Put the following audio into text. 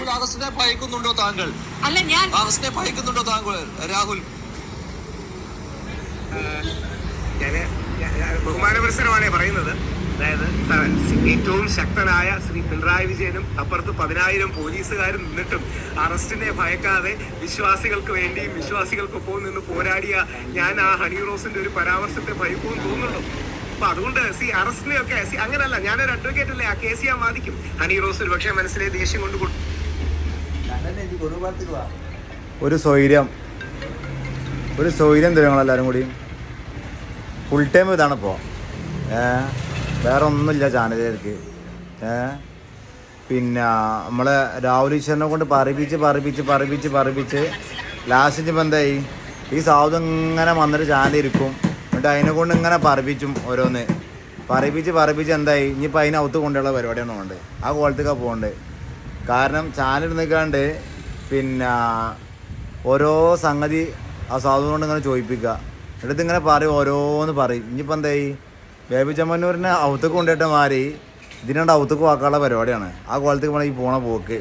താങ്കൾ അറസ്റ്റിനെ ഭയക്കുന്നുണ്ടോ? താങ്കൾ അല്ല, ഞാൻ അറസ്റ്റിനെ ഭയക്കുന്നുണ്ടോ താങ്കൾ രാഹുൽ? ബഹുമാനപുരസരമാണ് പറയുന്നത്. അതായത് ഏറ്റവും ശക്തനായ ശ്രീ പിണറായി വിജയനും അപ്പുറത്ത് 10,000 പോലീസുകാരും നിന്നിട്ടും അറസ്റ്റിനെ ഭയക്കാതെ വിശ്വാസികൾക്ക് വേണ്ടിയും വിശ്വാസികൾക്കൊപ്പം നിന്ന് പോരാടിയ ഞാൻ ആ ഹണി റോസിന്റെ ഒരു പരാമർശത്തെ ഭയക്കുമെന്ന് തോന്നുന്നുള്ളൂ. അപ്പൊ അതുകൊണ്ട് അറസ്റ്റിനെയൊക്കെ അങ്ങനല്ല, ഞാനൊരു അഡ്വക്കേറ്റ് അല്ലേ, ആ കേസ് ഞാൻ വാദിക്കും. ഹണി റോസ് ഒരു പക്ഷേ മനസ്സിലെ ദേഷ്യം കൊണ്ട് ഒരു സ്വൈര്യം തരുങ്ങളെല്ലാവരും കൂടി ഫുൾ ടൈം ഇതാണിപ്പോൾ. വേറെ ഒന്നുമില്ല ചാനലുകാർക്ക്. പിന്നെ നമ്മളെ രാഹുൽ ഈശ്വരനെ കൊണ്ട് പറയിപ്പിച്ച് ലാസ്റ്റ് ഇപ്പം എന്തായി, ഈ സാധു ഇങ്ങനെ വന്നിട്ട് ചാനലിരിക്കും. എന്നിട്ട് അതിനെ കൊണ്ട് ഇങ്ങനെ പറയിപ്പിച്ചും ഓരോന്ന് പറയിപ്പിച്ച് എന്തായി, ഇനിയിപ്പോൾ അതിനകത്ത് കൊണ്ടുള്ള പരിപാടിയാണ് പോകേണ്ടത്. ആ കോളത്തേക്കാണ് പോകേണ്ടത്. കാരണം ചാനൽ നിൽക്കാണ്ട് പിന്നെ ഓരോ സംഗതി ആ സാധു കൊണ്ട് ഇങ്ങനെ ചോദിപ്പിക്കുക. എന്നിട്ട് ഇങ്ങനെ പറയും, ഓരോന്ന് പറയും. ഇനിയിപ്പോൾ എന്തായി, ബേബി ചെമ്മന്നൂരിനെ ഔത്തേക്ക് കൊണ്ടുപോയിട്ട് മാറി ഇതിനുണ്ട് ഔത്തേക്ക് വാക്കാനുള്ള പരിപാടിയാണ്. ആ കോളത്തേക്ക് പോകണം ഈ പോണ പോക്ക്.